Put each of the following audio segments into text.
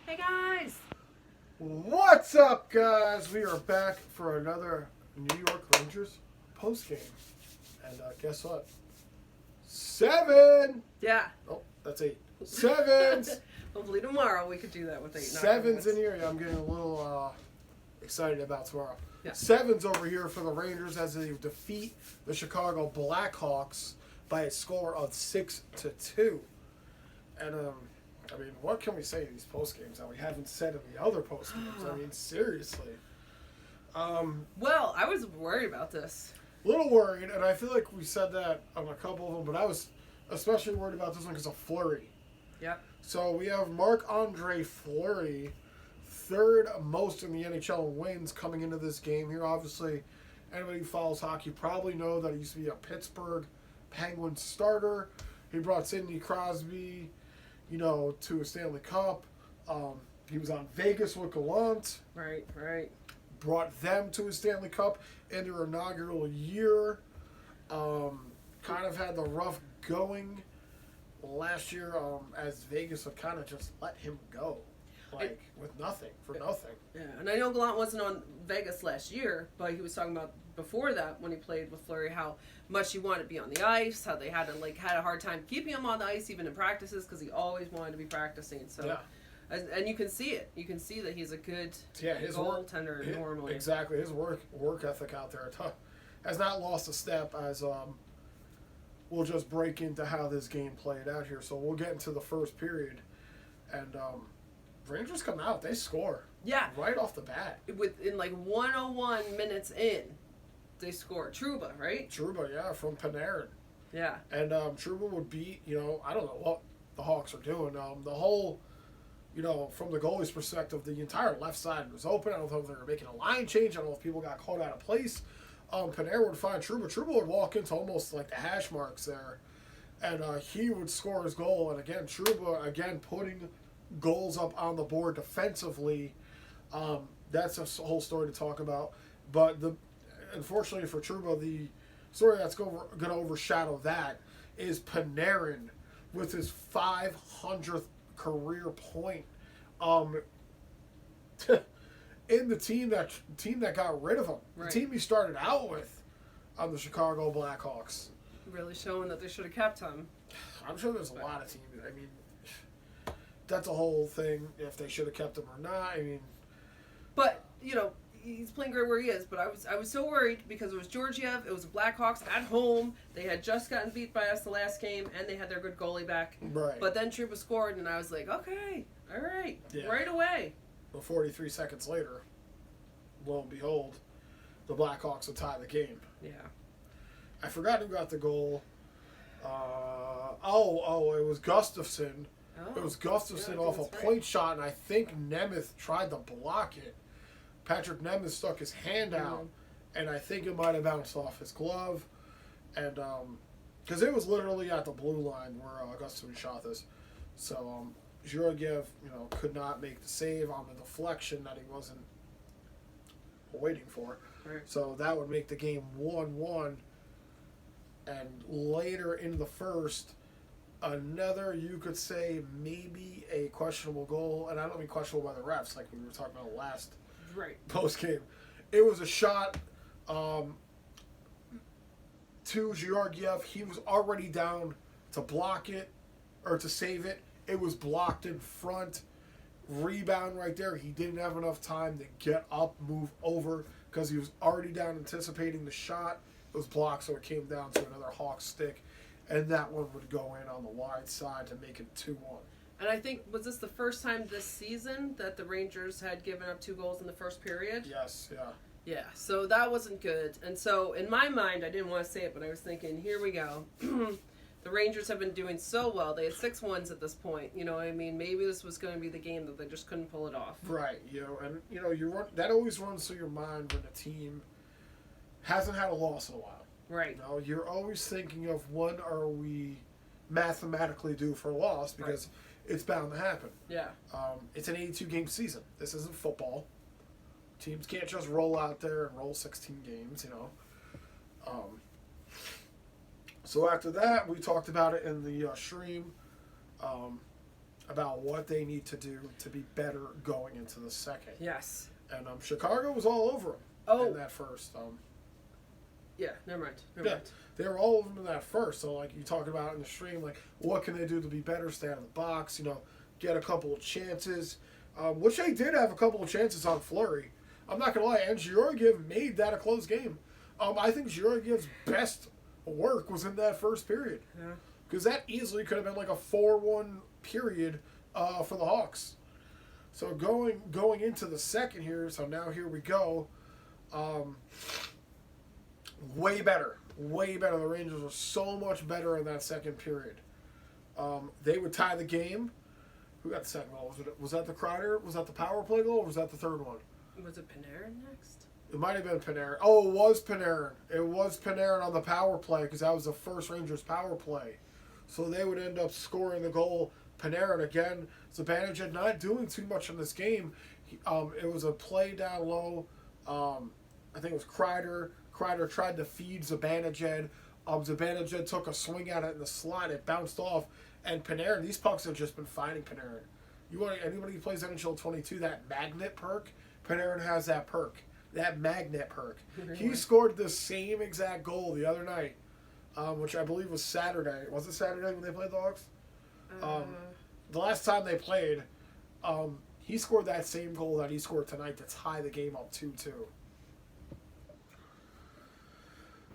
Hey guys! What's up, guys? We are back for another New York Rangers post game. And guess what? 7! Yeah. Oh, that's 8. 7s! Hopefully tomorrow we could do that with 8. 7s in here. Yeah, I'm getting a little excited about tomorrow. Yeah. 7s over here for the Rangers as they defeat the Chicago Blackhawks by a score of 6-2. And I mean, what can we say in these post games that we haven't said in the other post games? I mean, seriously. Well, I was worried about this. A little worried, and I feel like we said that on a couple of them, but I was especially worried about this one because of Fleury. Yep. So we have Marc-Andre Fleury, third most in the NHL in wins coming into this game here. Obviously, anybody who follows hockey probably know that he used to be a Pittsburgh Penguins starter. He brought Sidney Crosby, to a Stanley Cup. He was on Vegas with Gallant. Right. Brought them to a Stanley Cup in their inaugural year. Kind of had the rough going last year as Vegas would kind of just let him go. With nothing, for nothing. Yeah, and I know Gallant wasn't on Vegas last year, but he was talking about before that when he played with Fleury how much he wanted to be on the ice, how they had a hard time keeping him on the ice even in practices because he always wanted to be practicing. So, yeah. And you can see it. You can see that he's a good his goaltender normally. Exactly, his work ethic out there has not lost a step. As we'll just break into how this game played out here. So we'll get into the first period, and Rangers come out, they score. Yeah. Right off the bat. In 101 minutes in, they score. Trouba, right? Trouba, yeah, from Panarin. Yeah. And Trouba would beat, I don't know what the Hawks are doing. The whole, from the goalie's perspective, the entire left side was open. I don't know if they were making a line change. I don't know if people got caught out of place. Panarin would find Trouba. Trouba would walk into almost like the hash marks there. And he would score his goal. And again, Trouba, putting goals up on the board defensively. That's a whole story to talk about. But unfortunately for Trouba, the story that's going to overshadow that is Panarin with his 500th career point. In the team that got rid of him, right. The team he started out with, on the Chicago Blackhawks. Really showing that they should have kept him. I'm sure there's a lot of teams. I mean, that's a whole thing, if they should have kept him or not. I mean, but he's playing great where he is. But I was so worried because it was Georgiev, it was the Blackhawks at home. They had just gotten beat by us the last game, and they had their good goalie back. Right. But then Trouba scored, and I was like, okay, all right, yeah. Right away. But 43 seconds later, lo and behold, the Blackhawks would tie the game. Yeah. I forgot who got the goal. It was Gustafsson. It was Gustafsson off a point shot, and I think Nemeth tried to block it. Patrick Nemeth stuck his hand out, and I think it might have bounced off his glove. And because it was literally at the blue line where Gustafsson shot this. So Georgiev, could not make the save on the deflection that he wasn't waiting for. Right. So that would make the game 1-1. And later in the first, another, you could say, maybe a questionable goal. And I don't mean questionable by the refs, like we were talking about last post game. It was a shot to Georgiev. He was already down to block it or to save it. It was blocked in front. Rebound right there. He didn't have enough time to get up, move over, because he was already down anticipating the shot. It was blocked, so it came down to another Hawk stick. And that one would go in on the wide side to make it 2-1. And I think, was this the first time this season that the Rangers had given up 2 goals in the first period? Yes, yeah. Yeah, so that wasn't good. And so, in my mind, I didn't want to say it, but I was thinking, here we go. The Rangers have been doing so well. They had 6 wins at this point. You know what I mean? Maybe this was going to be the game that they just couldn't pull it off. Right, that always runs through your mind when a team hasn't had a loss in a while. Right. You're always thinking of when are we mathematically due for a loss because it's bound to happen. Yeah. It's an 82-game season. This isn't football. Teams can't just roll out there and roll 16 games, So after that, we talked about it in the stream. about what they need to do to be better going into the second. Yes. And Chicago was all over them in that first. Yeah, never mind. Never mind. They were all over them in that first. So, like, you talk about in the stream, like, what can they do to be better? Stay out of the box, get a couple of chances. Which they did have a couple of chances on Fleury. I'm not going to lie. And Georgiev made that a close game. I think Georgiev's best work was in that first period. Yeah. Because that easily could have been like a 4-1 period for the Hawks. So going into the second here, so now here we go. Way better. The Rangers were so much better in that second period. They would tie the game. Who got the second goal? Was that the Kreider? Was that the power play goal, or was that the third one? Was it Panarin next? It might have been Panarin. Oh, it was Panarin. It was Panarin on the power play because that was the first Rangers power play. So they would end up scoring the goal. Panarin again. Zibanejad not doing too much in this game. It was a play down low. I think it was Kreider. Kreider tried to feed Zibanejad. Zibanejad took a swing at it in the slot. It bounced off. And Panarin, these pucks have just been finding Panarin. Anybody who plays NHL 22, that magnet perk, Panarin has that perk. That magnet perk. He scored the same exact goal the other night, which I believe was Saturday. Was it Saturday when they played the Hawks? The last time they played, he scored that same goal that he scored tonight to tie the game up 2-2.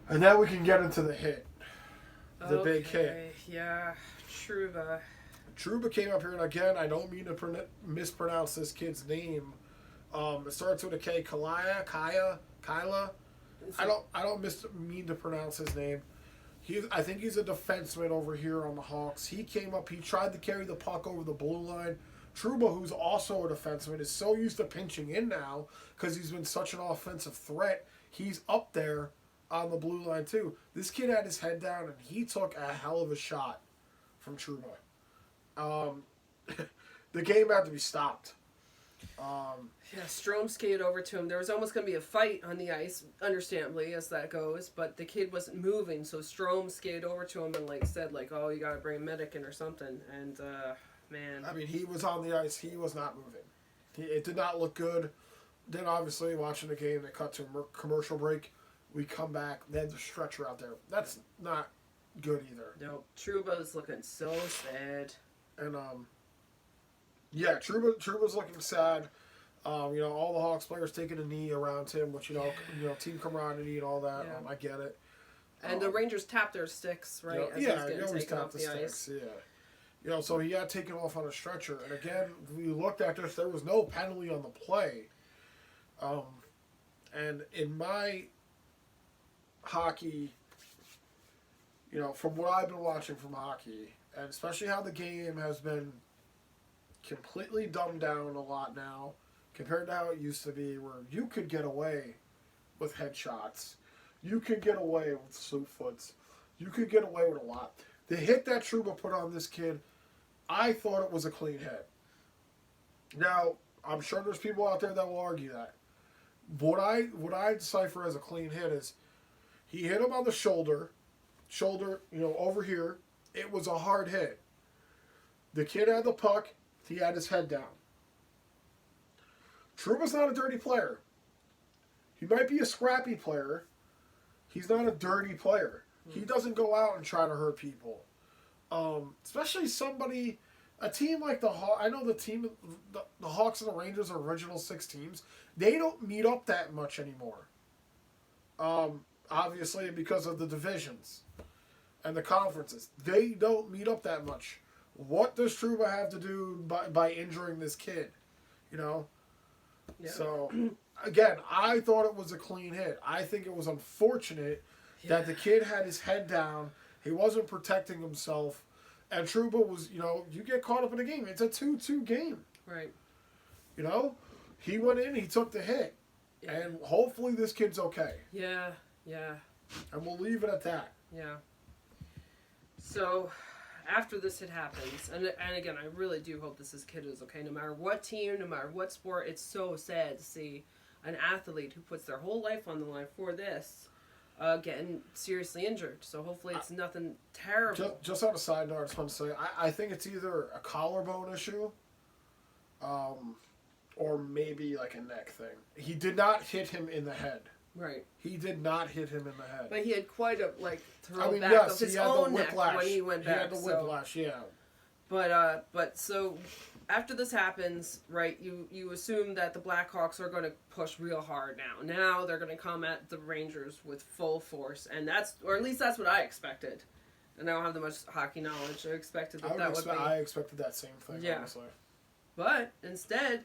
And now we can get into the hit. The big hit. Yeah, Trouba. Trouba came up here, and again, I don't mean to mispronounce this kid's name. It starts with a K. Kyla. I don't mean to pronounce his name. I think he's a defenseman over here on the Hawks. He came up. He tried to carry the puck over the blue line. Trouba, who's also a defenseman, is so used to pinching in now because he's been such an offensive threat. He's up there on the blue line too. This kid had his head down, and he took a hell of a shot from Trouba. The game had to be stopped. Yeah, Strome skated over to him. There was almost going to be a fight on the ice, understandably, as that goes, but the kid wasn't moving, so Strome skated over to him and said, oh, you got to bring a medic in or something, and, man. I mean, he was on the ice. He was not moving. It did not look good. Then, obviously, watching the game, they cut to a commercial break. We come back. They had the stretcher out there. That's not good either. No, Trouba's looking so sad. And, yeah, Trouba's looking sad. All the Hawks players taking a knee around him, which, team camaraderie and all that. Yeah. I get it. And the Rangers tapped their sticks, right? They always tap the sticks, yeah. So he got taken off on a stretcher. And again, we looked at this, there was no penalty on the play. And in my hockey, from what I've been watching from hockey, and especially how the game has been completely dumbed down a lot now compared to how it used to be, where you could get away with headshots, you could get away with slew foots, you could get away with a lot. The hit that Trouba put on this kid, I thought it was a clean hit. Now, I'm sure there's people out there that will argue that. What I decipher as a clean hit is he hit him on the shoulder, over here. It was a hard hit. The kid had the puck. He had his head down. Trouba's not a dirty player. He might be a scrappy player. He's not a dirty player. He doesn't go out and try to hurt people. Especially a team like the Hawks. I know the Hawks and the Rangers are original 6 teams. They don't meet up that much anymore. Obviously because of the divisions and the conferences. They don't meet up that much. What does Trouba have to do by injuring this kid? Yeah. So, again, I thought it was a clean hit. I think it was unfortunate that the kid had his head down. He wasn't protecting himself. And Trouba was, you get caught up in a game. It's a 2-2 game. Right. He went in, he took the hit. Yeah. And hopefully this kid's okay. Yeah. And we'll leave it at that. Yeah. So, after this hit happens, and again, I really do hope this kid is okay, no matter what team, no matter what sport. It's so sad to see an athlete who puts their whole life on the line for this getting seriously injured. So hopefully it's nothing terrible. Just on a side note, I just want to say, I think it's either a collarbone issue, or maybe like a neck thing. He did not hit him in the head. Right. He did not hit him in the head. But he had quite a throw I mean, back yes, of his he had own the neck whiplash. when he went back. He had the whiplash, yeah. But so after this happens, right? You assume that the Blackhawks are going to push real hard now. Now they're going to come at the Rangers with full force, and or at least that's what I expected. And I don't have that much hockey knowledge. I expected that would be. I expected that same thing. Yeah. Honestly. But instead,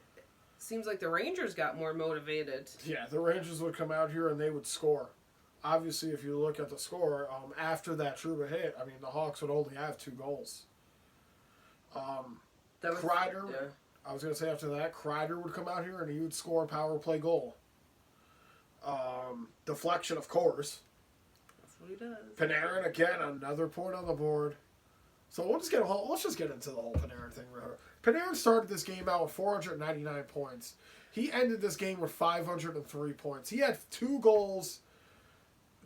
seems like the Rangers got more motivated. Yeah, the Rangers would come out here and they would score. Obviously, if you look at the score, after that Trouba hit, I mean, the Hawks would only have 2 goals. Kreider, yeah. I was going to say after that, Kreider would come out here and he would score a power play goal. Deflection, of course. That's what he does. Panarin, again, another point on the board. So let's just get into the whole Panarin thing. Panarin started this game out with 499 points. He ended this game with 503 points. He had 2 goals,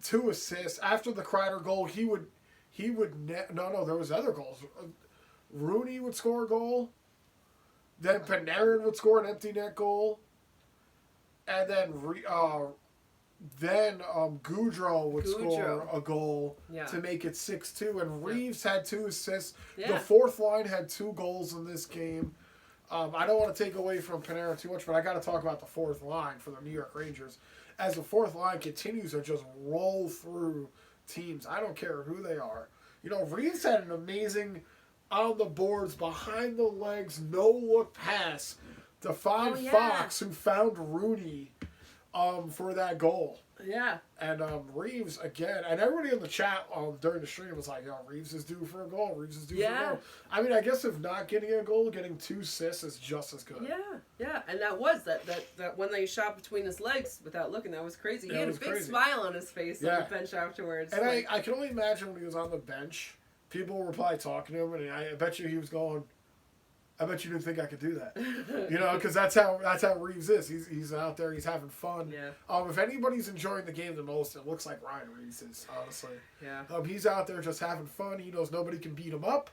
2 assists. After the Kreider goal, there was other goals. Rooney would score a goal. Then Panarin would score an empty net goal. And then Goudreau would score a goal to make it 6-2. And Reeves had 2 assists. Yeah. The fourth line had 2 goals in this game. I don't want to take away from Panarin too much, but I got to talk about the fourth line for the New York Rangers. As the fourth line continues to just roll through teams, I don't care who they are. You know, Reeves had an amazing on the boards, behind the legs, no-look pass to find Fox, who found Rooney for that goal. Yeah. And Reeves, again, and everybody in the chat during the stream was like, yo, Reeves is due for a goal. Reeves is due for a goal. I mean, I guess if not getting a goal, getting 2 assists is just as good. Yeah. And that was that when they shot between his legs without looking, that was crazy. He had a big smile on his face on the bench afterwards. And I can only imagine when he was on the bench, people were probably talking to him, and I bet you he was going, I bet you didn't think I could do that. You know, because that's how Reeves is. He's out there. He's having fun. Yeah. If anybody's enjoying the game the most, it looks like Ryan Reeves is, honestly. Yeah. He's out there just having fun. He knows nobody can beat him up.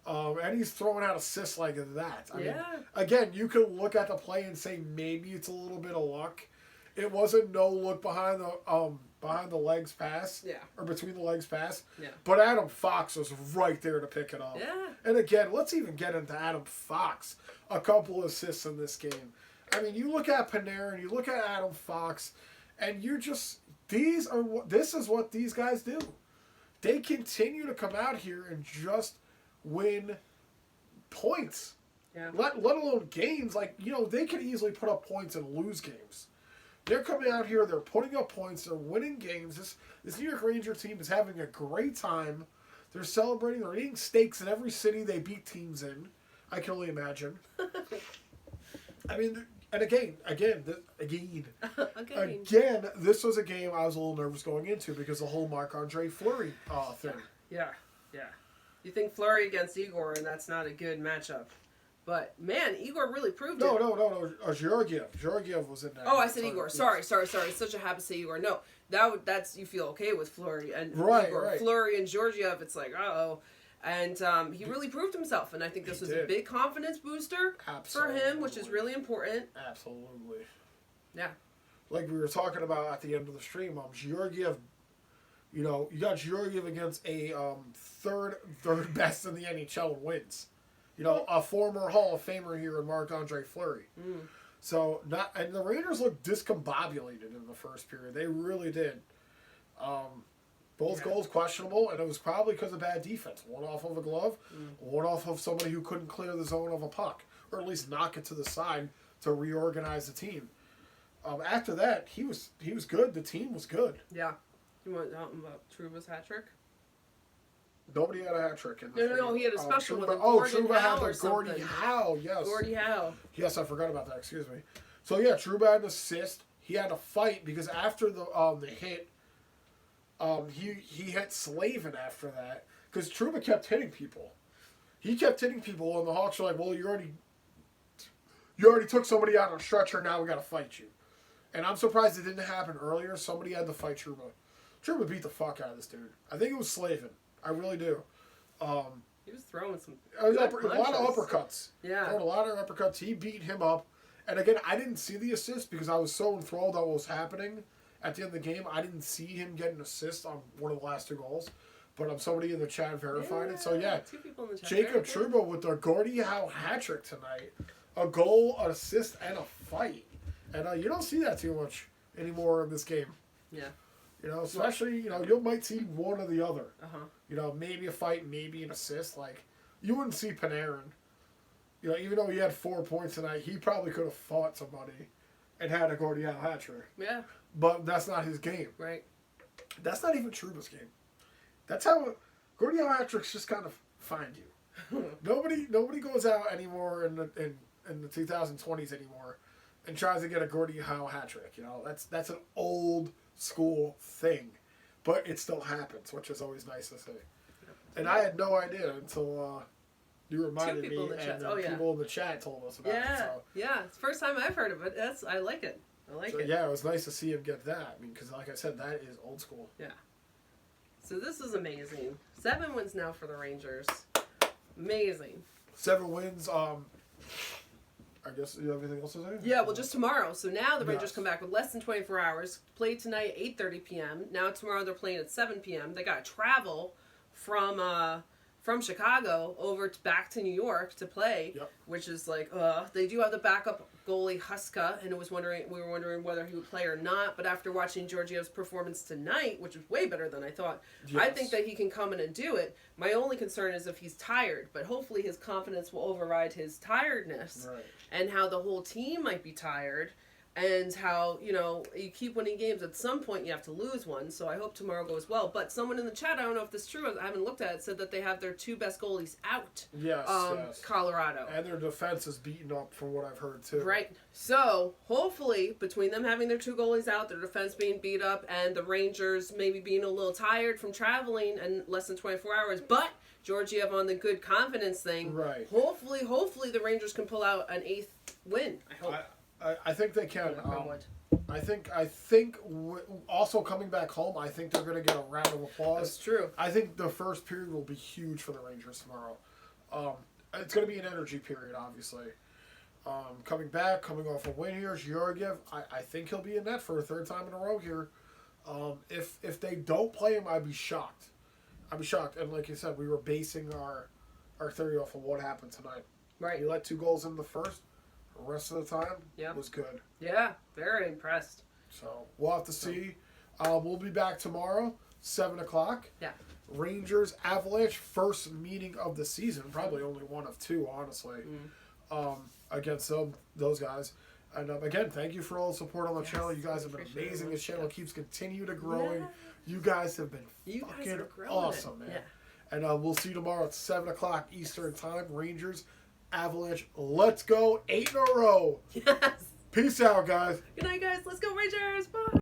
And he's throwing out assists like that. I mean, again, you could look at the play and say maybe it's a little bit of luck. It wasn't no look behind the legs pass. Yeah. Or between the legs pass. Yeah. But Adam Fox was right there to pick it up. Yeah. And again, let's even get into Adam Fox. A couple assists in this game. I mean, you look at Panarin, you look at Adam Fox, and you're just, this is what these guys do. They continue to come out here and just win points. Yeah. Let alone games. Like, you know, they can easily put up points and lose games. They're coming out here, they're putting up points, they're winning games. This New York Ranger team is having a great time. They're celebrating, they're eating steaks in every city they beat teams in. I can only imagine. I mean, and again, this was a game I was a little nervous going into because the whole Marc-Andre Fleury thing. Yeah. You think Fleury against Igor, and that's not a good matchup. But, man, Igor really proved it. No. Georgiev. Georgiev was in that. Oh, I said Igor. Sorry. It's such a habit to say Igor. No, that's you feel okay with Fleury. And Igor. Right. Fleury and Georgiev, it's like, uh-oh. And he really proved himself. And I think this was a big confidence booster for him, which is really important. Absolutely. Yeah. Like we were talking about at the end of the stream, Georgiev, you know, you got Georgiev against a third best in the NHL wins. You know, a former Hall of Famer here in Marc-Andre Fleury. So, and the Raiders looked discombobulated in the first period. They really did. Both goals questionable, and it was probably because of bad defense. One off of a glove, one off of somebody who couldn't clear the zone of a puck, or at least knock it to the side to reorganize the team. After that, he was good. The team was good. Yeah. You want to talk about Trouba's hat trick? Nobody had a hat trick in this. No, he had a special with a Trouba had the Gordie Howe, yes. Gordie Howe. Yes, I forgot about that, excuse me. So, yeah, Trouba had an assist. He had to fight because after the hit, he hit Slavin after that because Trouba kept hitting people. He kept hitting people, and the Hawks were like, well, you already took somebody out on a stretcher, now we got to fight you. And I'm surprised it didn't happen earlier. Somebody had to fight Trouba. Truba beat the fuck out of this dude. I think it was Slavin. I really do. He was throwing some a lot punches. of uppercuts. Yeah. Throwing a lot of uppercuts. He beat him up. And again, I didn't see the assist because I was so enthralled on what was happening at the end of the game. I didn't see him get an assist on one of the last 2 goals. But somebody in the chat verified it. So, yeah. 2 people in the chat. Jacob Truba with the Gordie Howe hat trick tonight. A goal, an assist, and a fight. And you don't see that too much anymore in this game. Yeah. You know, especially, you might see one or the other. Uh-huh. Maybe a fight, maybe an assist. Like, you wouldn't see Panarin. Even though he had 4 points tonight, he probably could have fought somebody and had a Gordie Howe hat trick. Yeah. But that's not his game. Right. That's not even Truba's game. That's how Gordie Howe hat tricks just kind of find you. Nobody goes out anymore in the 2020s anymore and tries to get a Gordie Howe hat trick. That's an old school thing, but it still happens, which is always nice to see. And I had no idea until you reminded me, and people in the chat told us about it. So. Yeah, it's the first time I've heard of it. I like it. Yeah, it was nice to see him get that. Because like I said, that is old school. Yeah. So this is amazing. 7 wins now for the Rangers. Amazing. 7 wins. I guess you have anything else to say? Yeah, well, just tomorrow. So now the Rangers come back with less than 24 hours. Played tonight at 8:30 p.m. Now tomorrow they're playing at 7 p.m. They got to travel from Chicago over back to New York to play, which is like, they do have the backup goalie Huska, and we were wondering whether he would play or not. But after watching Georgiev's performance tonight, which was way better than I thought, I think that he can come in and do it. My only concern is if he's tired, but hopefully his confidence will override his tiredness, and how the whole team might be tired. And how, you keep winning games. At some point, you have to lose one. So I hope tomorrow goes well. But someone in the chat, I don't know if this is true, I haven't looked at it, said that they have their 2 best goalies out. Yes. Colorado. And their defense is beaten up from what I've heard, too. Right. So, hopefully, between them having their 2 goalies out, their defense being beat up, and the Rangers maybe being a little tired from traveling and less than 24 hours, but Georgiev on the good confidence thing. Right. Hopefully the Rangers can pull out an 8th win. I hope. I think they can. I think also coming back home, I think they're going to get a round of applause. That's true. I think the first period will be huge for the Rangers tomorrow. It's going to be an energy period, obviously. Coming off a win here, Georgiev, I think he'll be in net for a 3rd time in a row here. If they don't play him, I'd be shocked. And like you said, we were basing our theory off of what happened tonight. Right. He let 2 goals in the first. The rest of the time was good. Yeah, very impressed. So we'll have to see. We'll be back tomorrow, 7 o'clock. Yeah. Rangers Avalanche, first meeting of the season. Probably only one of 2, honestly, against those guys. And again, thank you for all the support on the channel. You guys have been amazing. This channel keeps continuing to growing. Yeah. You guys have been fucking awesome, man. Yeah. And we'll see you tomorrow at 7 o'clock Eastern Time. Rangers Avalanche, let's go. 8 in a row. Yes. Peace out, guys. Good night, guys. Let's go, Rangers. Bye.